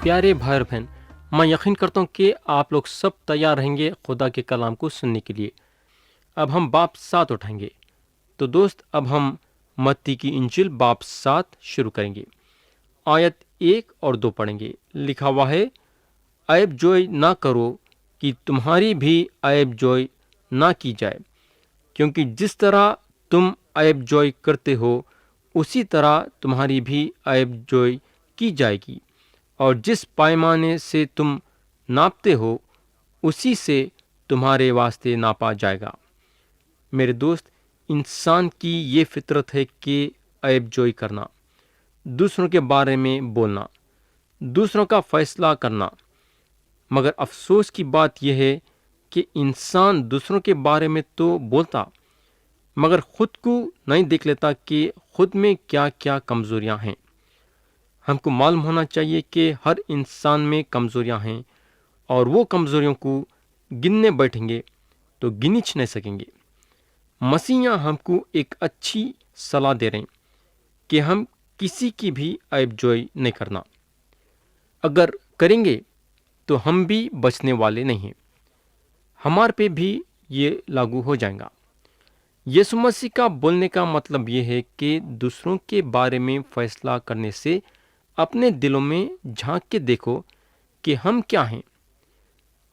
پیارے بھائی اور بہن، میں یقین کرتا ہوں کہ آپ لوگ سب تیار رہیں گے خدا کے کلام کو سننے کے لیے۔ اب ہم باب 7 اٹھائیں گے۔ تو دوست، اب ہم متی کی انجیل باب 7 شروع کریں گے۔ آیت 1 اور 2 پڑھیں گے۔ لکھا ہوا ہے، عیب جوئی نہ کرو کہ تمہاری بھی عیب جوئی نہ کی جائے، کیونکہ جس طرح تم عیب جوئی کرتے ہو اسی طرح تمہاری بھی عیب جوئی کی جائے گی، اور جس پیمانے سے تم ناپتے ہو اسی سے تمہارے واسطے ناپا جائے گا۔ میرے دوست، انسان کی یہ فطرت ہے کہ عیب جوئی کرنا، دوسروں کے بارے میں بولنا، دوسروں کا فیصلہ کرنا۔ مگر افسوس کی بات یہ ہے کہ انسان دوسروں کے بارے میں تو بولتا، مگر خود کو نہیں دیکھ لیتا کہ خود میں کیا کیا کمزوریاں ہیں۔ ہم کو معلوم ہونا چاہیے کہ ہر انسان میں کمزوریاں ہیں، اور وہ کمزوریوں کو گننے بیٹھیں گے تو گنچ نہیں سکیں گے۔ مسیحیاں ہم کو ایک اچھی صلاح دے رہے ہیں کہ ہم کسی کی بھی عیب جوئی نہیں کرنا۔ اگر کریں گے تو ہم بھی بچنے والے نہیں ہیں، ہمارے پہ بھی یہ لاگو ہو جائے گا۔ یسوع مسیح کا بولنے کا مطلب یہ ہے کہ دوسروں کے بارے میں فیصلہ کرنے سے اپنے دلوں میں جھانک کے دیکھو کہ ہم کیا ہیں۔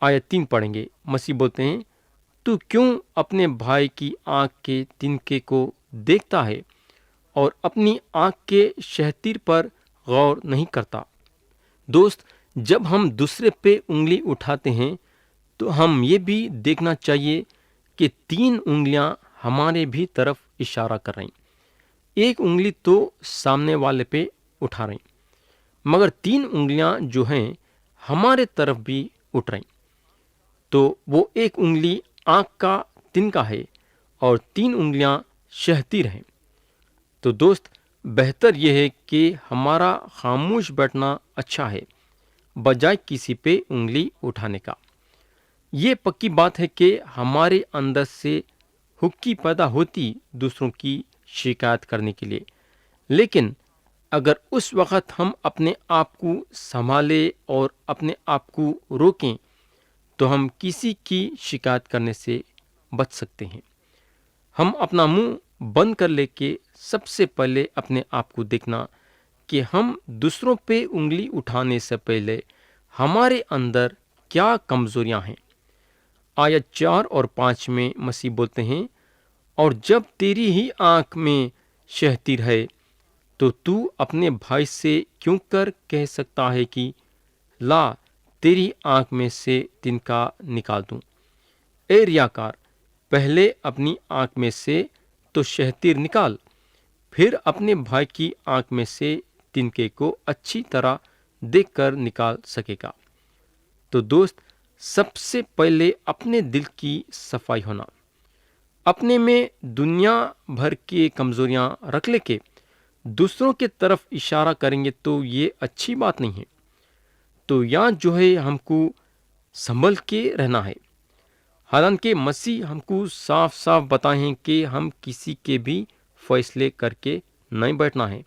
آیت 3 پڑھیں گے۔ مسیح بولتے ہیں، تو کیوں اپنے بھائی کی آنکھ کے تنکے کو دیکھتا ہے اور اپنی آنکھ کے شہتیر پر غور نہیں کرتا؟ دوست، جب ہم دوسرے پہ انگلی اٹھاتے ہیں تو ہم یہ بھی دیکھنا چاہیے کہ 3 انگلیاں ہمارے بھی طرف اشارہ کر رہی ہیں۔ ایک انگلی تو سامنے والے پہ اٹھا رہی، مگر 3 انگلیاں جو ہیں ہمارے طرف بھی اٹھ رہی۔ تو وہ ایک انگلی آنکھ کا تنکا ہے اور 3 انگلیاں شہتیر ہیں۔ تو دوست، بہتر یہ ہے کہ ہمارا خاموش بیٹھنا اچھا ہے بجائے کسی پہ انگلی اٹھانے کا۔ یہ پکی بات ہے کہ ہمارے اندر سے حکی پیدا ہوتی دوسروں کی شکایت کرنے کے لیے، لیکن اگر اس وقت ہم اپنے آپ کو سنبھالیں اور اپنے آپ کو روکیں تو ہم کسی کی شکایت کرنے سے بچ سکتے ہیں۔ ہم اپنا منہ بند کر لے کے سب سے پہلے اپنے آپ کو دیکھنا کہ ہم دوسروں پہ انگلی اٹھانے سے پہلے ہمارے اندر کیا کمزوریاں ہیں۔ آیت 4 اور 5 میں مسیح بولتے ہیں، اور جب تیری ہی آنکھ میں شہتیر ہے تو تو اپنے بھائی سے کیوں کر کہہ سکتا ہے کہ لا تیری آنکھ میں سے تنکا نکال دوں؟ اے ریاکار، پہلے اپنی آنکھ میں سے تو شہتیر نکال، پھر اپنے بھائی کی آنکھ میں سے تنکے کو اچھی طرح دیکھ کر نکال سکے گا۔ تو دوست، سب سے پہلے اپنے دل کی صفائی ہونا۔ اپنے میں دنیا بھر کی کمزوریاں رکھ لے کے دوسروں کے طرف اشارہ کریں گے تو یہ اچھی بات نہیں ہے۔ تو یہاں جو ہے ہم کو سنبھل کے رہنا ہے۔ حالانکہ مسیح ہم کو صاف صاف بتائیں کہ ہم کسی کے بھی فیصلے کر کے نہیں بیٹھنا ہے،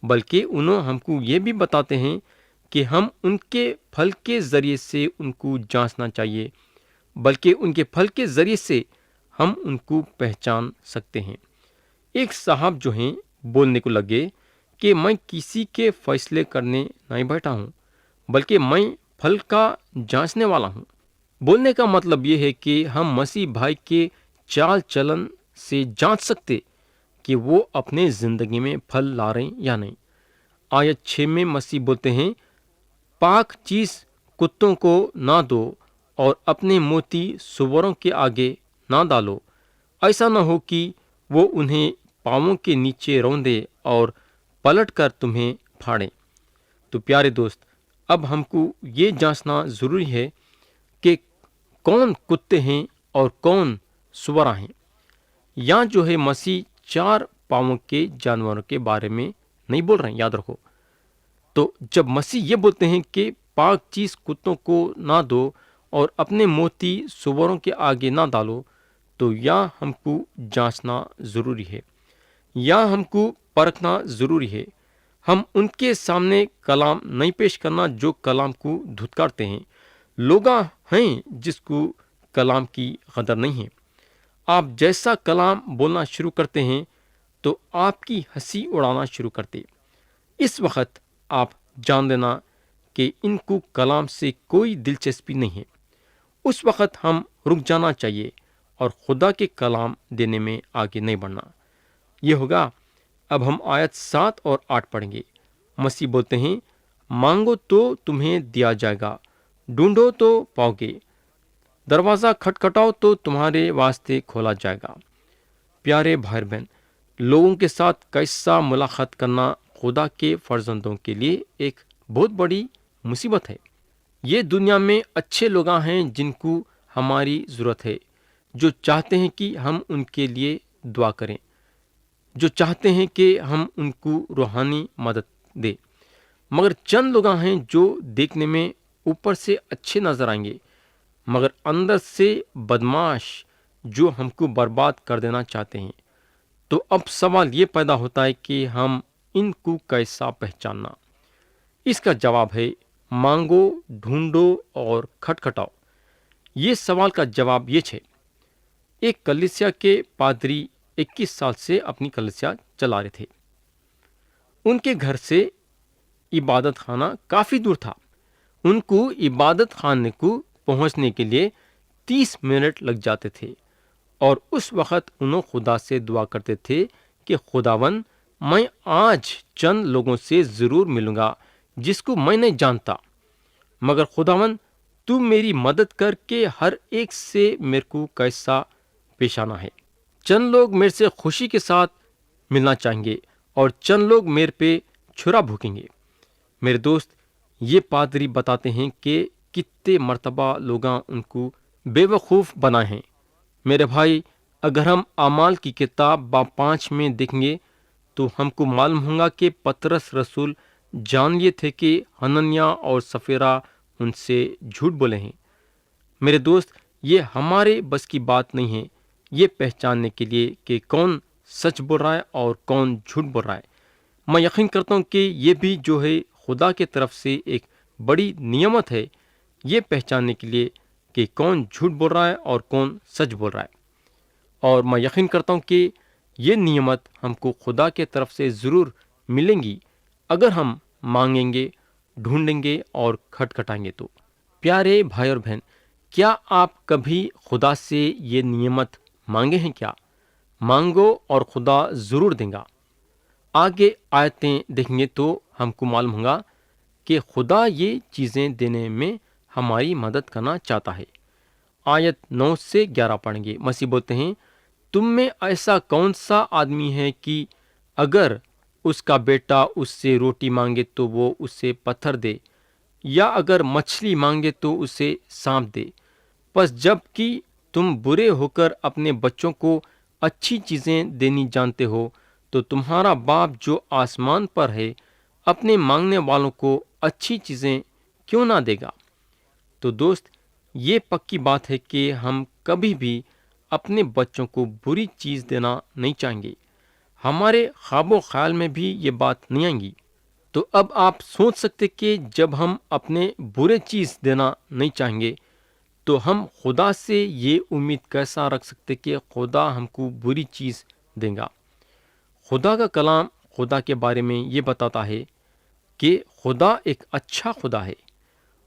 بلکہ انہوں ہم کو یہ بھی بتاتے ہیں کہ ہم ان کے پھل کے ذریعے سے ان کو جانچنا چاہیے، بلکہ ان کے پھل کے ذریعے سے ہم ان کو پہچان سکتے ہیں۔ ایک صاحب جو ہیں بولنے کو لگے کہ میں کسی کے فیصلے کرنے نہیں بیٹھا ہوں، بلکہ میں پھل کا جانچنے والا ہوں۔ بولنے کا مطلب یہ ہے کہ ہم مسیح بھائی کے چال چلن سے جانچ سکتے کہ وہ اپنے زندگی میں پھل لا رہے ہیں یا نہیں۔ آیت 6 میں مسیح بولتے ہیں، پاک چیز کتوں کو نہ دو اور اپنے موتی سوروں کے آگے نہ ڈالو، ایسا نہ ہو کہ وہ انہیں پاؤں کے نیچے روندے اور پلٹ کر تمہیں پھاڑیں۔ تو پیارے دوست، اب ہم کو یہ جانچنا ضروری ہے کہ کون کتے ہیں اور کون سورا ہیں۔ یہاں جو ہے مسیح 4 پاؤں کے جانوروں کے بارے میں نہیں بول رہے ہیں، یاد رکھو۔ تو جب مسیح یہ بولتے ہیں کہ پاک چیز کتوں کو نہ دو اور اپنے موتی سوروں کے آگے نہ ڈالو، تو یہاں ہم کو جانچنا ضروری ہے، یہاں ہم کو پرکھنا ضروری ہے۔ ہم ان کے سامنے کلام نہیں پیش کرنا جو کلام کو دھتکارتے ہیں۔ لوگ ہیں جس کو کلام کی قدر نہیں ہے۔ آپ جیسا کلام بولنا شروع کرتے ہیں تو آپ کی ہنسی اڑانا شروع کرتے۔ اس وقت آپ جان لینا کہ ان کو کلام سے کوئی دلچسپی نہیں ہے۔ اس وقت ہم رک جانا چاہیے اور خدا کے کلام دینے میں آگے نہیں بڑھنا۔ یہ ہوگا۔ اب ہم آیت 7 اور 8 پڑھیں گے۔ مسیح بولتے ہیں، مانگو تو تمہیں دیا جائے گا، ڈھونڈو تو پاؤ گے، دروازہ کھٹکھٹاؤ تو تمہارے واسطے کھولا جائے گا۔ پیارے بھائی بہن، لوگوں کے ساتھ کیسا ملاقات کرنا خدا کے فرزندوں کے لیے ایک بہت بڑی مصیبت ہے۔ یہ دنیا میں اچھے لوگ ہیں جن کو ہماری ضرورت ہے، جو چاہتے ہیں کہ ہم ان کے لیے دعا کریں، جو چاہتے ہیں کہ ہم ان کو روحانی مدد دیں۔ مگر چند لوگ ہیں جو دیکھنے میں اوپر سے اچھے نظر آئیں گے مگر اندر سے بدماش، جو ہم کو برباد کر دینا چاہتے ہیں۔ تو اب سوال یہ پیدا ہوتا ہے کہ ہم ان کو کیسا پہچاننا؟ اس کا جواب ہے، مانگو، ڈھونڈو اور کھٹکھٹاؤ۔ یہ سوال کا جواب یہ ہے۔ ایک کلیسیا کے پادری 21 سال سے اپنی کلیسیا چلا رہے تھے۔ ان کے گھر سے عبادت خانہ کافی دور تھا۔ ان کو عبادت خانے کو پہنچنے کے لیے 30 منٹ لگ جاتے تھے، اور اس وقت انہوں خدا سے دعا کرتے تھے کہ خداوند، میں آج چند لوگوں سے ضرور ملوں گا جس کو میں نہیں جانتا، مگر خداوند تو میری مدد کر کے ہر ایک سے میرے کو کیسا پیش آنا ہے۔ چند لوگ میرے سے خوشی کے ساتھ ملنا چاہیں گے اور چند لوگ میرے پہ چھرا بھونکیں گے۔ میرے دوست، یہ پادری بتاتے ہیں کہ کتنے مرتبہ لوگاں ان کو بے وقوف بنائے ہیں۔ میرے بھائی، اگر ہم اعمال کی کتاب باب 5 میں دیکھیں گے تو ہم کو معلوم ہوگا کہ پطرس رسول جان لیے تھے کہ حننیہ اور سفیرہ ان سے جھوٹ بولے ہیں۔ میرے دوست، یہ ہمارے بس کی بات نہیں ہے یہ پہچاننے کے لیے کہ کون سچ بول رہا ہے اور کون جھوٹ بول رہا ہے۔ میں یقین کرتا ہوں کہ یہ بھی جو ہے خدا کی طرف سے ایک بڑی نعمت ہے، یہ پہچاننے کے لیے کہ کون جھوٹ بول رہا ہے اور کون سچ بول رہا ہے۔ اور میں یقین کرتا ہوں کہ یہ نعمت ہم کو خدا کے طرف سے ضرور ملیں گی اگر ہم مانگیں گے، ڈھونڈیں گے اور کھٹکھٹائیں گے تو۔ پیارے بھائی اور بہن، کیا آپ کبھی خدا سے یہ نعمت مانگے ہیں کیا؟ مانگو اور خدا ضرور دے گا۔ آگے آیتیں دیکھیں گے تو ہم کو معلوم ہوگا کہ خدا یہ چیزیں دینے میں ہماری مدد کرنا چاہتا ہے۔ آیت 9 سے 11 پڑھیں گے۔ مسیح بولتے ہیں، تم میں ایسا کون سا آدمی ہے کہ اگر اس کا بیٹا اس سے روٹی مانگے تو وہ اسے پتھر دے، یا اگر مچھلی مانگے تو اسے سانپ دے؟ پس جب کہ تم برے ہو کر اپنے بچوں کو اچھی چیزیں دینی جانتے ہو تو تمہارا باپ جو آسمان پر ہے اپنے مانگنے والوں کو اچھی چیزیں کیوں نہ دے گا؟ تو دوست، یہ پکی بات ہے کہ ہم کبھی بھی اپنے بچوں کو بری چیز دینا نہیں چاہیں گے۔ ہمارے خواب و خیال میں بھی یہ بات نہیں آئیں گی۔ تو اب آپ سوچ سکتے کہ جب ہم اپنے برے چیز دینا نہیں چاہیں گے تو ہم خدا سے یہ امید کیسا رکھ سکتے کہ خدا ہم کو بری چیز دے گا؟ خدا کا کلام خدا کے بارے میں یہ بتاتا ہے کہ خدا ایک اچھا خدا ہے،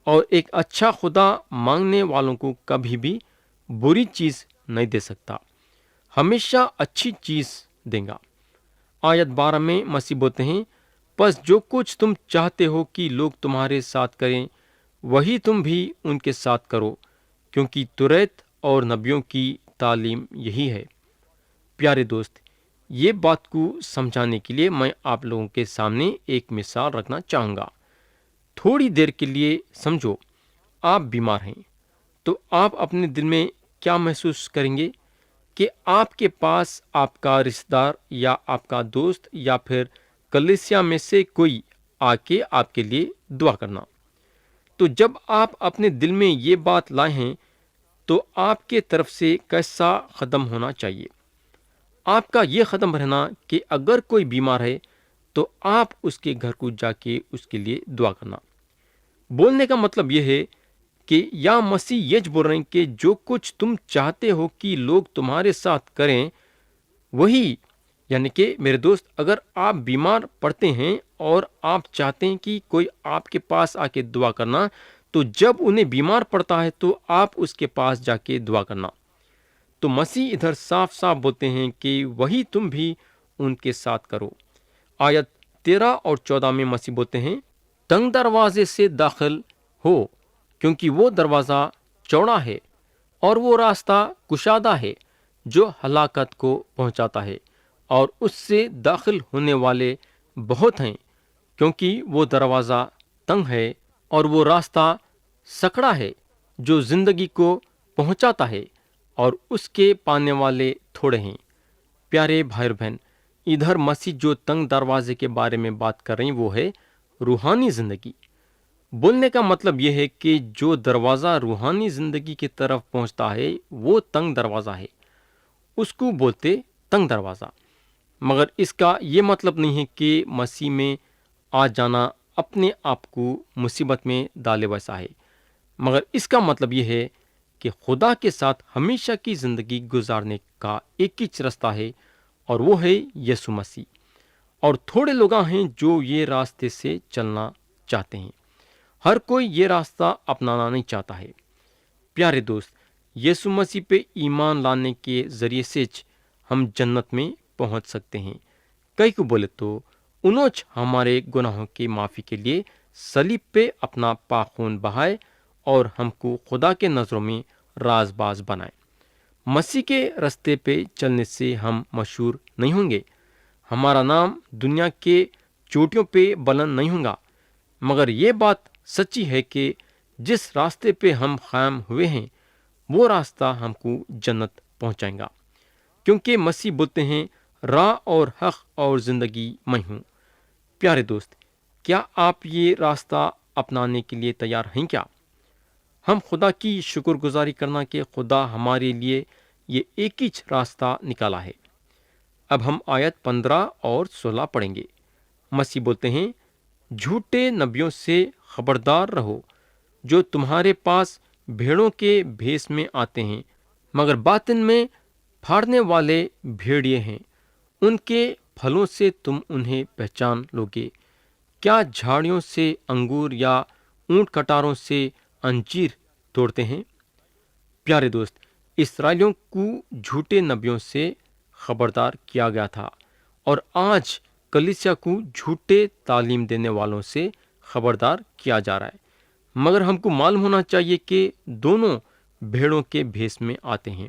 اور ایک اچھا خدا مانگنے والوں کو کبھی بھی بری چیز نہیں دے سکتا، ہمیشہ اچھی چیز دے گا۔ آیت 12 میں مسیح بولتے ہیں، پس جو کچھ تم چاہتے ہو کہ لوگ تمہارے ساتھ کریں وہی تم بھی ان کے ساتھ کرو، کیونکہ توریت اور نبیوں کی تعلیم یہی ہے۔ پیارے دوست، یہ بات کو سمجھانے کے لیے میں آپ لوگوں کے سامنے ایک مثال رکھنا چاہوں گا۔ تھوڑی دیر کے لیے سمجھو، آپ بیمار ہیں تو آپ اپنے دل میں کیا محسوس کریں گے کہ آپ کے پاس آپ کا رشتہ دار یا آپ کا دوست یا پھر کلیسیا میں سے کوئی آ کے آپ کے لیے دعا کرنا۔ تو جب آپ اپنے دل میں یہ بات لائے ہیں تو آپ کے طرف سے کیسا قدم ہونا چاہیے؟ آپ کا یہ قدم رہنا کہ اگر کوئی بیمار ہے تو آپ اس کے گھر کو جا کے اس کے لیے دعا کرنا۔ بولنے کا مطلب یہ ہے کہ یا مسیح یہ بول رہے ہیں کہ جو کچھ تم چاہتے ہو کہ لوگ تمہارے ساتھ کریں وہی، یعنی کہ میرے دوست، اگر آپ بیمار پڑتے ہیں اور آپ چاہتے ہیں کہ کوئی آپ کے پاس آ کے دعا کرنا، تو جب انہیں بیمار پڑتا ہے تو آپ اس کے پاس جا کے دعا کرنا۔ تو مسیح ادھر صاف صاف بولتے ہیں کہ وہی تم بھی ان کے ساتھ کرو۔ آیت 13 اور 14 میں مسیح بولتے ہیں، تنگ دروازے سے داخل ہو، کیونکہ وہ دروازہ چوڑا ہے اور وہ راستہ کشادہ ہے جو ہلاکت کو پہنچاتا ہے، اور اس سے داخل ہونے والے بہت ہیں، کیونکہ وہ دروازہ تنگ ہے اور وہ راستہ سکڑا ہے جو زندگی کو پہنچاتا ہے، اور اس کے پانے والے تھوڑے ہیں۔ پیارے بھائی اور بہن، ادھر مسیح جو تنگ دروازے کے بارے میں بات کر رہے ہیں وہ ہے روحانی زندگی۔ بولنے کا مطلب یہ ہے کہ جو دروازہ روحانی زندگی کی طرف پہنچتا ہے وہ تنگ دروازہ ہے، اس کو بولتے تنگ دروازہ۔ مگر اس کا یہ مطلب نہیں ہے کہ مسیح میں آ جانا اپنے آپ کو مصیبت میں ڈالے ویسا ہے، مگر اس کا مطلب یہ ہے کہ خدا کے ساتھ ہمیشہ کی زندگی گزارنے کا ایک ہی رستہ ہے، اور وہ ہے یسوع مسیح۔ اور تھوڑے لوگ ہیں جو یہ راستے سے چلنا چاہتے ہیں، ہر کوئی یہ راستہ اپنانا نہیں چاہتا ہے۔ پیارے دوست، یسوع مسیح پہ ایمان لانے کے ذریعے سے ہم جنت میں پہنچ سکتے ہیں۔ کئی کو بولے تو انہوں ہمارے گناہوں کی معافی کے لیے صلیب پہ اپنا پاک خون بہائے اور ہم کو خدا کے نظروں میں راز باز بنائے۔ مسیح کے رستے پہ چلنے سے ہم مشہور نہیں ہوں گے، ہمارا نام دنیا کے چوٹیوں پہ بلند نہیں ہوگا، مگر یہ بات سچی ہے کہ جس راستے پہ ہم قائم ہوئے ہیں وہ راستہ ہم کو جنت پہنچائے گا، کیونکہ مسیح بولتے ہیں راہ اور حق اور زندگی میں ہوں۔ پیارے دوست، کیا آپ یہ راستہ اپنانے کے لیے تیار ہیں کیا؟ ہم خدا کی شکر گزاری کرنا کہ خدا ہمارے لیے یہ ایک ہی راستہ نکالا ہے۔ اب ہم آیت 15 اور 16 پڑھیں گے۔ مسیح بولتے ہیں، جھوٹے نبیوں سے خبردار رہو جو تمہارے پاس بھیڑوں کے بھیس میں آتے ہیں، مگر باطن میں پھاڑنے والے بھیڑیے ہیں۔ ان کے پھلوں سے تم انہیں پہچان لوگے۔ کیا جھاڑیوں سے انگور یا اونٹ کٹاروں سے انجیر توڑتے ہیں؟ پیارے دوست، اسرائیلیوں کو جھوٹے نبیوں سے خبردار کیا گیا تھا، اور آج کلیسیا کو جھوٹے تعلیم دینے والوں سے خبردار کیا جا رہا ہے۔ مگر ہم کو معلوم ہونا چاہیے کہ دونوں بھیڑوں کے بھیس میں آتے ہیں۔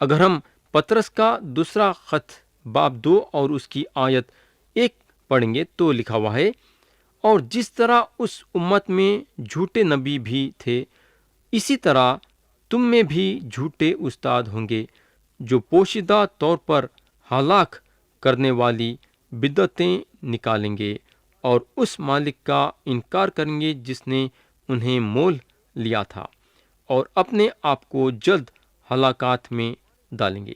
اگر ہم پترس کا دوسرا خط باب 2 اور اس کی آیت 1 پڑھیں گے تو لکھا ہوا ہے، اور جس طرح اس امت میں جھوٹے نبی بھی تھے، اسی طرح تم میں بھی جھوٹے استاد ہوں گے، جو پوشیدہ طور پر ہلاک کرنے والی بدعتیں نکالیں گے اور اس مالک کا انکار کریں گے جس نے انہیں مول لیا تھا، اور اپنے آپ کو جلد ہلاکات میں ڈالیں گے۔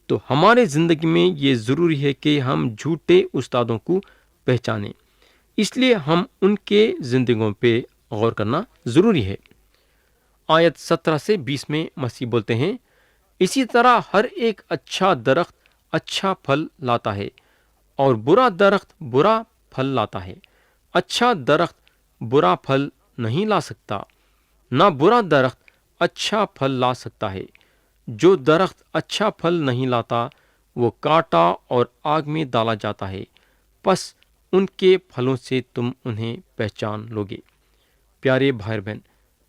تو ہمارے زندگی میں یہ ضروری ہے کہ ہم جھوٹے استادوں کو پہچانیں، اس لیے ہم ان کے زندگیوں پہ غور کرنا ضروری ہے۔ آیت 17 سے 20 میں مسیح بولتے ہیں، اسی طرح ہر ایک اچھا درخت اچھا پھل لاتا ہے اور برا درخت برا پھل لاتا ہے۔ اچھا درخت برا پھل نہیں لا سکتا، نہ برا درخت اچھا پھل لا سکتا ہے۔ جو درخت اچھا پھل نہیں لاتا وہ کاٹا اور آگ میں ڈالا جاتا ہے، پس ان کے پھلوں سے تم انہیں پہچان لوگے۔ پیارے بھائی بہن،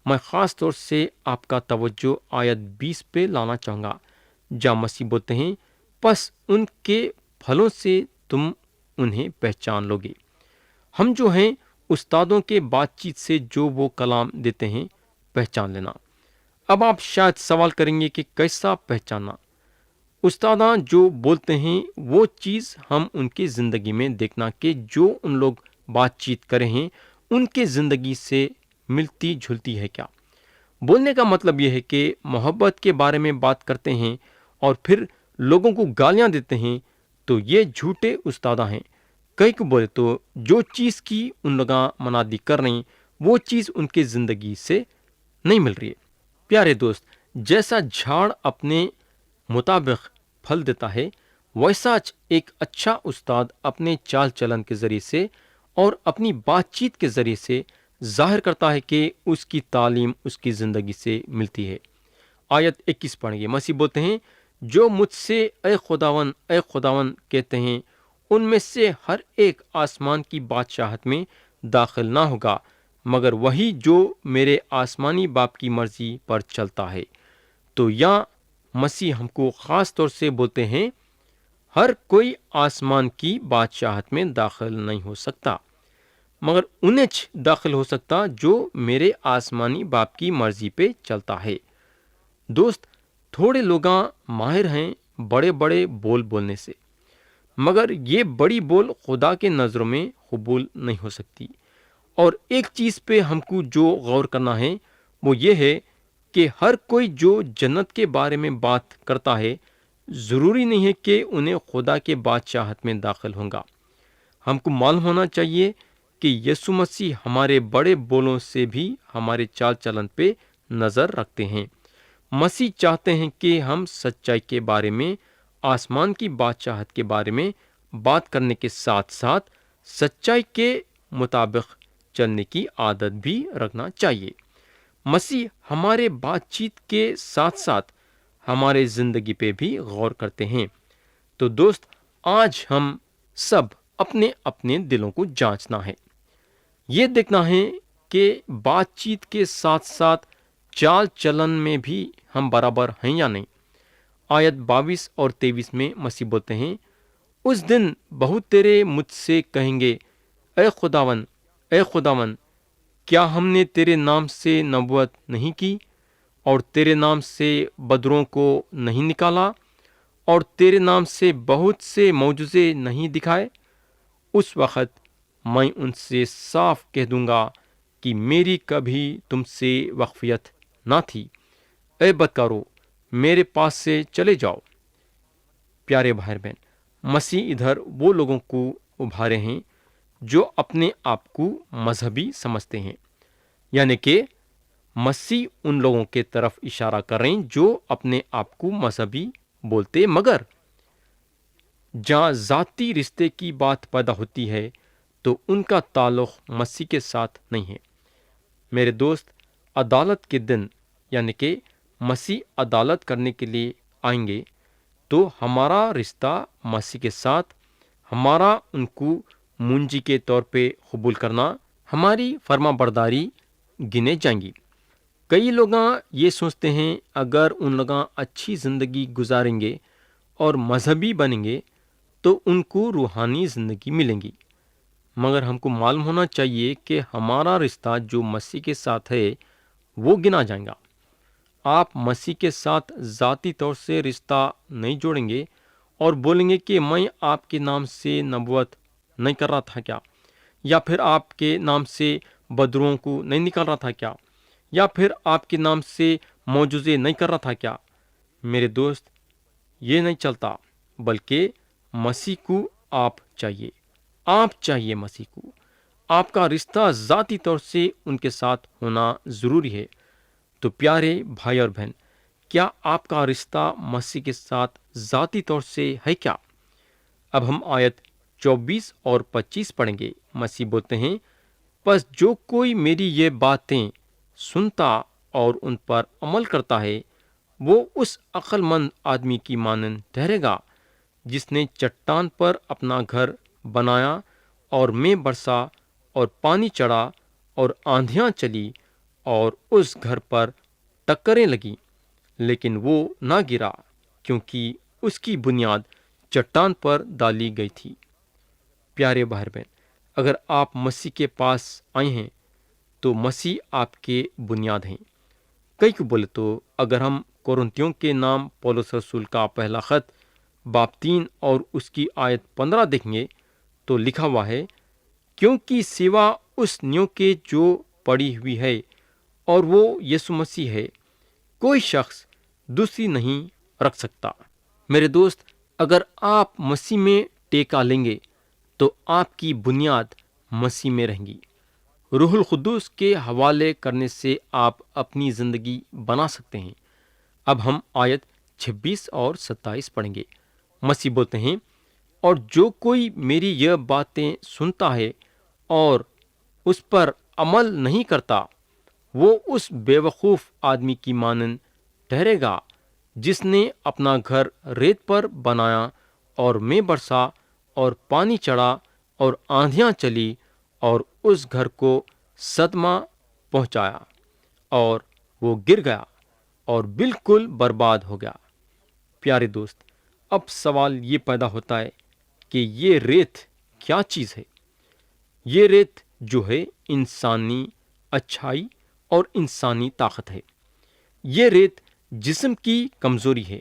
میں خاص طور سے آپ کا توجہ آیت 20 پہ لانا چاہوں گا، جہاں مسیح بولتے ہیں، پس ان کے پھلوں سے تم انہیں پہچان لوگے۔ ہم جو ہیں استادوں کے بات چیت سے جو وہ کلام دیتے ہیں پہچان لینا۔ اب آپ شاید سوال کریں گے کہ کیسا پہچانا؟ استاداں جو بولتے ہیں وہ چیز ہم ان کی زندگی میں دیکھنا کہ جو ان لوگ بات چیت کرے ہیں ان کے زندگی سے ملتی جھلتی ہے کیا۔ بولنے کا مطلب یہ ہے کہ محبت کے بارے میں بات کرتے ہیں اور پھر لوگوں کو گالیاں دیتے ہیں تو یہ جھوٹے استاداں ہیں۔ کئی کو بولے تو جو چیز کی ان لوگ منادی کر رہے ہیں وہ چیز ان کے زندگی سے نہیں مل رہی ہے۔ پیارے دوست، جیسا جھاڑ اپنے مطابق پھل دیتا ہے، ویسا ایک اچھا استاد اپنے چال چلن کے ذریعے سے اور اپنی بات چیت کے ذریعے سے ظاہر کرتا ہے کہ اس کی تعلیم اس کی زندگی سے ملتی ہے۔ آیت 21 پڑھیں گے۔ مسیح بولتے ہیں، جو مجھ سے اے خداون کہتے ہیں، ان میں سے ہر ایک آسمان کی بادشاہت میں داخل نہ ہوگا، مگر وہی جو میرے آسمانی باپ کی مرضی پر چلتا ہے۔ تو یہاں مسیح ہم کو خاص طور سے بولتے ہیں، ہر کوئی آسمان کی بادشاہت میں داخل نہیں ہو سکتا، مگر انہیں داخل ہو سکتا جو میرے آسمانی باپ کی مرضی پہ چلتا ہے۔ دوست، تھوڑے لوگاں ماہر ہیں بڑے بڑے بول بولنے سے، مگر یہ بڑی بول خدا کے نظروں میں قبول نہیں ہو سکتی۔ اور ایک چیز پہ ہم کو جو غور کرنا ہے وہ یہ ہے کہ ہر کوئی جو جنت کے بارے میں بات کرتا ہے، ضروری نہیں ہے کہ انہیں خدا کے بادشاہت میں داخل ہوں گا۔ ہم کو معلوم ہونا چاہیے کہ یسوع مسیح ہمارے بڑے بولوں سے بھی ہمارے چال چلن پہ نظر رکھتے ہیں۔ مسیح چاہتے ہیں کہ ہم سچائی کے بارے میں، آسمان کی بادشاہت کے بارے میں بات کرنے کے ساتھ ساتھ سچائی کے مطابق چلنے کی عادت بھی رکھنا چاہیے۔ مسیح ہمارے بات چیت کے ساتھ ساتھ ہمارے زندگی پہ بھی غور کرتے ہیں۔ تو دوست، آج ہم سب اپنے اپنے دلوں کو جانچنا ہے، یہ دیکھنا ہے کہ بات چیت کے ساتھ ساتھ چال چلن میں بھی ہم برابر ہیں یا نہیں۔ آیت 22 اور 23 میں مسیح بولتے ہیں، اس دن بہت تیرے مجھ سے کہیں گے، اے خداون، کیا ہم نے تیرے نام سے نبوت نہیں کی، اور تیرے نام سے بدروں کو نہیں نکالا، اور تیرے نام سے بہت سے معجزے نہیں دکھائے؟ اس وقت میں ان سے صاف کہہ دوں گا کہ میری کبھی تم سے واقفیت نہ تھی، اے بدکارو، میرے پاس سے چلے جاؤ۔ پیارے بھائی بہن، مسیح ادھر وہ لوگوں کو ابھارے ہیں جو اپنے آپ کو مذہبی سمجھتے ہیں، یعنی کہ مسیح ان لوگوں کے طرف اشارہ کر رہے ہیں جو اپنے آپ کو مذہبی بولتے، مگر جہاں ذاتی رشتے کی بات پیدا ہوتی ہے تو ان کا تعلق مسیح کے ساتھ نہیں ہے۔ میرے دوست، عدالت کے دن یعنی کہ مسیح عدالت کرنے کے لیے آئیں گے تو ہمارا رشتہ مسیح کے ساتھ، ہمارا ان کو منجی کے طور پہ قبول کرنا، ہماری فرما برداری گنے جائیں گی۔ کئی لوگ یہ سوچتے ہیں اگر ان لوگ اچھی زندگی گزاریں گے اور مذہبی بنیں گے تو ان کو روحانی زندگی ملیں گی، مگر ہم کو معلوم ہونا چاہیے کہ ہمارا رشتہ جو مسیح کے ساتھ ہے وہ گنا جائے گا۔ آپ مسیح کے ساتھ ذاتی طور سے رشتہ نہیں جوڑیں گے اور بولیں گے کہ میں آپ کے نام سے نبوت نہیں کر رہا تھا کیا، یا پھر آپ کے نام سے بدروں کو نہیں نکال رہا تھا کیا، یا پھر آپ کے نام سے معجزے نہیں کر رہا تھا کیا؟ میرے دوست، یہ نہیں چلتا، بلکہ مسیح کو آپ چاہیے مسیح کو۔ آپ کا رشتہ ذاتی طور سے ان کے ساتھ ہونا ضروری ہے۔ تو پیارے بھائی اور بہن، کیا آپ کا رشتہ مسیح کے ساتھ ذاتی طور سے ہے کیا؟ اب ہم آیت 24 اور 25 پڑھیں گے۔ مسیح بولتے ہیں، پس جو کوئی میری یہ باتیں سنتا اور ان پر عمل کرتا ہے، وہ اس عقل مند آدمی کی مانند ٹھہرے گا جس نے چٹان پر اپنا گھر بنایا، اور میں برسا اور پانی چڑھا اور آندھیاں چلی اور اس گھر پر ٹکریں لگی، لیکن وہ نہ گرا کیونکہ اس کی بنیاد چٹان پر ڈالی گئی تھی۔ پیارے بھائی بہن، اگر آپ مسیح کے پاس آئے ہیں تو مسیح آپ کے بنیاد ہیں۔ کئی کو بولے تو اگر ہم کورنتھیوں کے نام پولس رسول کا پہلا خط باب 3 اور اس کی آیت 15 دیکھیں گے تو لکھا ہوا ہے، کیونکہ سوا اس نیو کے جو پڑی ہوئی ہے اور وہ یسوع مسیح ہے، کوئی شخص دوسری نہیں رکھ سکتا۔ میرے دوست، اگر آپ مسیح میں ٹیکا لیں گے تو آپ کی بنیاد مسیح میں رہیں گی۔ روح القدس کے حوالے کرنے سے آپ اپنی زندگی بنا سکتے ہیں۔ اب ہم آیت 26 اور 27 پڑھیں گے۔ مسیح بولتے ہیں، اور جو کوئی میری یہ باتیں سنتا ہے اور اس پر عمل نہیں کرتا، وہ اس بے وقوف آدمی کی مانند ٹھہرے گا جس نے اپنا گھر ریت پر بنایا، اور میں برسا اور پانی چڑھا اور آندھیاں چلی اور اس گھر کو صدمہ پہنچایا، اور وہ گر گیا اور بالکل برباد ہو گیا۔ پیارے دوست، اب سوال یہ پیدا ہوتا ہے کہ یہ ریت کیا چیز ہے؟ یہ ریت جو ہے انسانی اچھائی اور انسانی طاقت ہے۔ یہ ریت جسم کی کمزوری ہے۔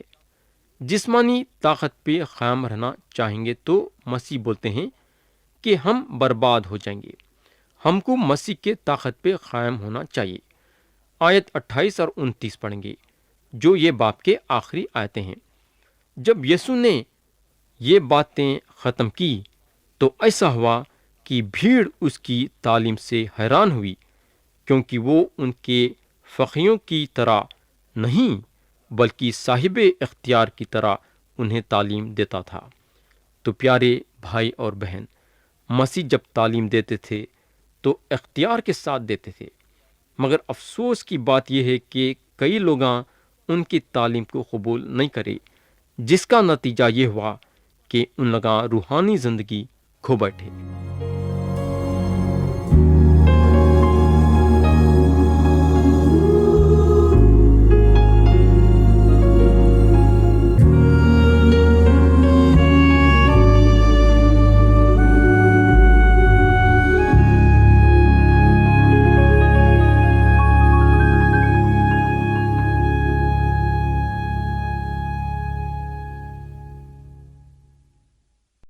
جسمانی طاقت پہ قائم رہنا چاہیں گے تو مسیح بولتے ہیں کہ ہم برباد ہو جائیں گے۔ ہم کو مسیح کے طاقت پہ قائم ہونا چاہیے۔ آیت 28 اور 29 پڑھیں گے، جو یہ باب کے آخری آیتیں ہیں۔ جب یسوع نے یہ باتیں ختم کی تو ایسا ہوا کہ بھیڑ اس کی تعلیم سے حیران ہوئی، کیونکہ وہ ان کے فقیوں کی طرح نہیں بلکہ صاحب اختیار کی طرح انہیں تعلیم دیتا تھا۔ تو پیارے بھائی اور بہن، مسیح جب تعلیم دیتے تھے تو اختیار کے ساتھ دیتے تھے، مگر افسوس کی بات یہ ہے کہ کئی لوگاں ان کی تعلیم کو قبول نہیں کرے، جس کا نتیجہ یہ ہوا کہ ان لوگاں روحانی زندگی کھو بیٹھے۔